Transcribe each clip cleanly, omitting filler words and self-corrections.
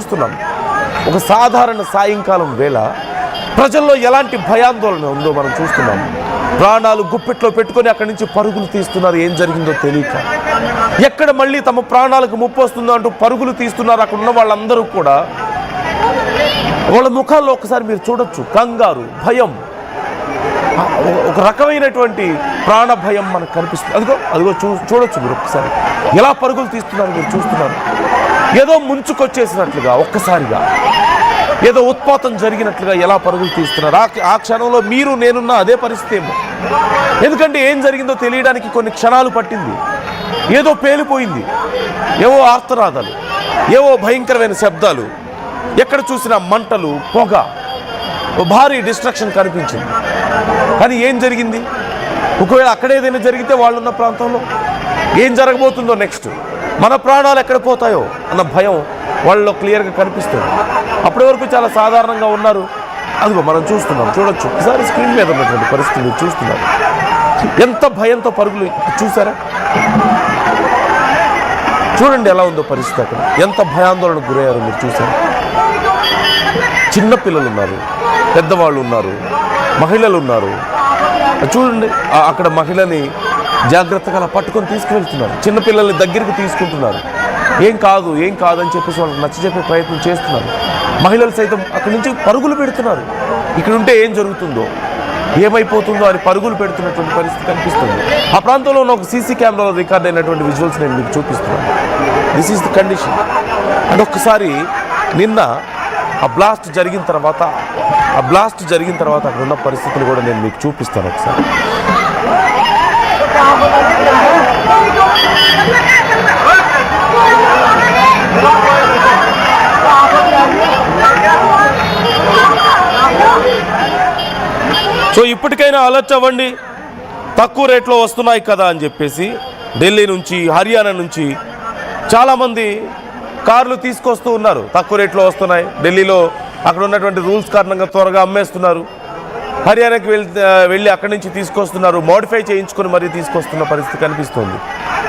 చూస్తున్నాం. ఒక సాధారణ సాయంకాలం వేళ ప్రజల్లో ఎలాంటి భయాందోళన ఉందో మనం చూస్తున్నాం. ప్రాణాలు గుప్పెట్లో పెట్టుకొని అక్కడి నుంచి పరుగులు తీస్తున్నారు. ఏం జరిగిందో తెలియక ఎక్కడ మళ్ళీ తమ ప్రాణాలకు ముప్పు వస్తుందో అంటూ పరుగులు తీస్తున్నారు. అక్కడ ఉన్న వాళ్ళందరూ కూడా వాళ్ళ ముఖాల్లో ఒకసారి మీరు చూడొచ్చు, కంగారు, భయం, ఒక రకమైనటువంటి ప్రాణ భయం మనకు కనిపిస్తుంది. అదిగో చూడొచ్చు మీరు ఒకసారి ఎలా పరుగులు తీస్తున్నారు మీరు చూస్తున్నారు. ఏదో ముంచుకొచ్చేసినట్లుగా ఒక్కసారిగా ఏదో ఉత్పాతం జరిగినట్లుగా ఎలా పరుగులు తీస్తున్నారు. ఆ క్షణంలో మీరు నేనున్న అదే పరిస్థితి ఏమో. ఎందుకంటే ఏం జరిగిందో తెలియడానికి కొన్ని క్షణాలు పట్టింది. ఏదో పేలిపోయింది, ఏవో ఆర్తనాదాలు, ఏవో భయంకరమైన శబ్దాలు, ఎక్కడ చూసినా మంటలు, పొగ, భారీ డిస్ట్రక్షన్ కనిపించింది. కానీ ఏం జరిగింది? ఒకవేళ అక్కడ ఏదైనా జరిగితే వాళ్ళున్న ప్రాంతంలో ఏం జరగబోతుందో, నెక్స్ట్ మన ప్రాణాలు ఎక్కడ పోతాయో అన్న భయం వాళ్ళలో క్లియర్గా కనిపిస్తుంది. అప్పటి వరకు చాలా సాధారణంగా ఉన్నారు. అదిగో మనం చూస్తున్నాం, చూడొచ్చు ఒకసారి స్క్రీన్ మీద ఉన్నటువంటి పరిస్థితి మీరు చూస్తున్నారు. ఎంత భయంతో పరుగులు చూసారా? చూడండి ఎలా ఉందో పరిస్థితి. అక్కడ ఎంత భయాందోళనకు గురయ్యారో మీరు చూసారు. చిన్నపిల్లలు ఉన్నారు, పెద్దవాళ్ళు ఉన్నారు, మహిళలు ఉన్నారు. చూడండి అక్కడ మహిళని జాగ్రత్తగా అలా పట్టుకొని తీసుకువెళ్తున్నారు. చిన్నపిల్లల్ని దగ్గరికి తీసుకుంటున్నారు. ఏం కాదు అని చెప్పేసి వాళ్ళకి నచ్చజెప్పే ప్రయత్నం చేస్తున్నారు. మహిళలు సైతం అక్కడి నుంచి పరుగులు పెడుతున్నారు. ఇక్కడ ఉంటే ఏం జరుగుతుందో, ఏమైపోతుందో అని పరుగులు పెడుతున్నటువంటి పరిస్థితి కనిపిస్తుంది. ఆ ప్రాంతంలో ఉన్న ఒక సీసీ కెమెరాలో రికార్డ్ అయినటువంటి విజువల్స్ నేను మీకు చూపిస్తున్నాను. This is the condition. And ఒక్కసారి నిన్న ఆ బ్లాస్ట్ జరిగిన తర్వాత అక్కడ ఉన్న పరిస్థితులు కూడా నేను మీకు చూపిస్తాను ఒకసారి. సో ఇప్పటికైనా అలర్ట్ అవ్వండి. తక్కువ రేట్లో వస్తున్నాయి కదా అని చెప్పేసి ఢిల్లీ నుంచి, హర్యానా నుంచి చాలామంది కార్లు తీసుకొస్తూ ఉన్నారు. తక్కువ రేట్లో వస్తున్నాయి. ఢిల్లీలో అక్కడ ఉన్నటువంటి రూల్స్ కారణంగా త్వరగా అమ్మేస్తున్నారు. హర్యానాకి వెళ్ళి అక్కడి నుంచి తీసుకొస్తున్నారు. మోడిఫై చేయించుకొని మరీ తీసుకొస్తున్న పరిస్థితి కనిపిస్తుంది.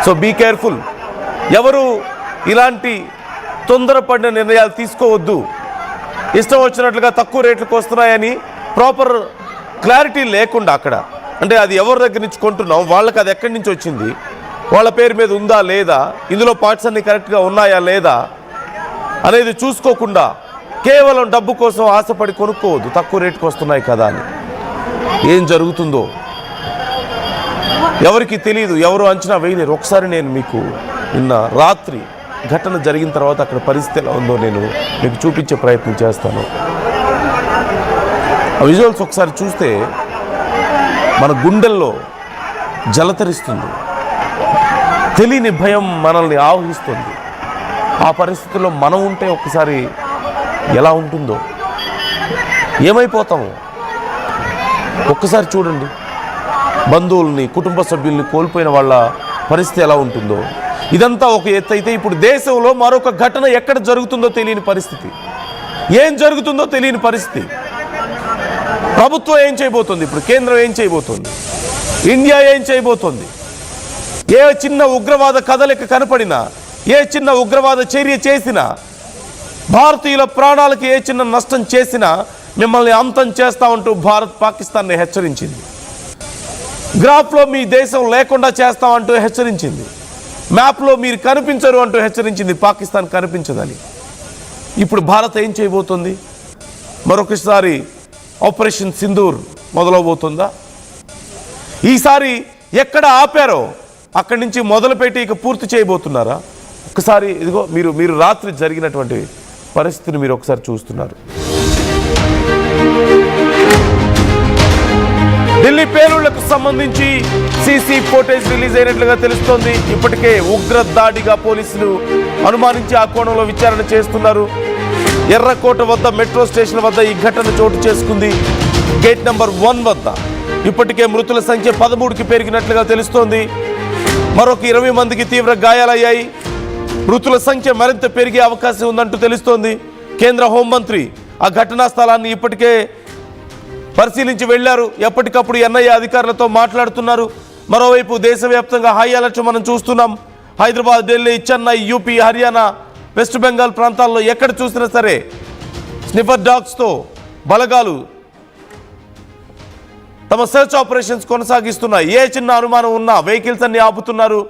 So be careful. ఎవరు ఇలాంటి తొందరపడిన నిర్ణయాలు తీసుకోవద్దు. ఇష్టం వచ్చినట్లుగా తక్కువ రేట్లకు వస్తున్నాయని ప్రాపర్ క్లారిటీ లేకుండా అక్కడ, అంటే అది ఎవరి దగ్గర నుంచి కొంటున్నాం, వాళ్ళకి అది ఎక్కడి నుంచి వచ్చింది, వాళ్ళ పేరు మీద ఉందా లేదా, ఇందులో పార్ట్స్ అన్నీ కరెక్ట్గా ఉన్నాయా లేదా అనేది చూసుకోకుండా కేవలం డబ్బు కోసం ఆశపడి కొనుక్కోవద్దు. తక్కువ రేటుకు వస్తున్నాయి కదా అని. ఏం జరుగుతుందో ఎవరికి తెలియదు, ఎవరు అంచనా వేయలేరు. ఒకసారి నేను మీకు నిన్న రాత్రి ఘటన జరిగిన తర్వాత అక్కడ పరిస్థితి ఎలా ఉందో నేను మీకు చూపించే ప్రయత్నం చేస్తాను. ఆ విజువల్స్ ఒకసారి చూస్తే మన గుండెల్లో జలతరిస్తుంది. తెలియని భయం మనల్ని ఆవహిస్తుంది. ఆ పరిస్థితుల్లో మనం ఉంటే ఒక్కసారి ఎలా ఉంటుందో, ఏమైపోతాము ఒక్కసారి చూడండి. బంధువుల్ని, కుటుంబ సభ్యుల్ని కోల్పోయిన వాళ్ళ పరిస్థితి ఎలా ఉంటుందో. ఇదంతా ఒక ఎత్తు అయితే, ఇప్పుడు దేశంలో మరొక ఘటన ఎక్కడ జరుగుతుందో తెలియని పరిస్థితి, ఏం జరుగుతుందో తెలియని పరిస్థితి. ప్రభుత్వం ఏం చేయబోతుంది, ఇప్పుడు కేంద్రం ఏం చేయబోతుంది, ఇండియా ఏం చేయబోతుంది, ఏ చిన్న ఉగ్రవాద కదలిక కనపడినా, ఏ చిన్న ఉగ్రవాద చర్య చేసినా, భారతీయుల ప్రాణాలకు ఏ చిన్న నష్టం చేసినా మిమ్మల్ని అంతం చేస్తామంటూ భారత్ పాకిస్తాన్ని హెచ్చరించింది. గ్రాఫ్లో మీ దేశం లేకుండా చేస్తామంటూ హెచ్చరించింది. మ్యాప్లో మీరు కనిపించరు అంటూ హెచ్చరించింది. పాకిస్తాన్ కనిపించదని. ఇప్పుడు భారత్ ఏం చేయబోతుంది? మరొకసారి ఆపరేషన్ సింధూర్ మొదలవబోతుందా? ఈసారి ఎక్కడ ఆపారో అక్కడి నుంచి మొదలుపెట్టి ఇక పూర్తి చేయబోతున్నారా? ఒకసారి ఇదిగో మీరు రాత్రి జరిగినటువంటి పరిస్థితిని మీరు ఒకసారి చూస్తున్నారు. ఢిల్లీ పేలుళ్లకు సంబంధించి సీసీ ఫోటేజ్ రిలీజ్ అయినట్లుగా తెలుస్తోంది. ఇప్పటికే ఉగ్ర దాడిగా పోలీసులు అనుమానించి ఆ కోణంలో విచారణ చేస్తున్నారు. ఎర్రకోట వద్ద మెట్రో స్టేషన్ వద్ద ఈ ఘటన చోటు చేసుకుంది. గేట్ నెంబర్ 1 వద్ద ఇప్పటికే మృతుల సంఖ్య 13కి పెరిగినట్లుగా తెలుస్తోంది. మరొక 20 మందికి తీవ్ర గాయాలయ్యాయి. మృతుల సంఖ్య మరింత పెరిగే అవకాశం ఉందంటూ తెలుస్తోంది. కేంద్ర హోంమంత్రి ఆ ఘటనా స్థలాన్ని ఇప్పటికే పరిశీలించి వెళ్లారు. ఎప్పటికప్పుడు ఎన్ఐఏ అధికారులతో మాట్లాడుతున్నారు. మరోవైపు దేశవ్యాప్తంగా హై అలర్ట్ మనం చూస్తున్నాం. హైదరాబాద్, ఢిల్లీ, చెన్నై, యూపీ, హర్యానా వెస్ట్ బెంగాల్ ప్రాంతాల్లో ఎక్కడ చూసినా సరే స్నిఫర్ డాగ్స్తో బలగాలు తమ సెర్చ్ ఆపరేషన్స్ కొనసాగిస్తున్నాయి. ఏ చిన్న అనుమానం ఉన్నా వెహికల్స్ అన్ని ఆపుతున్నారు.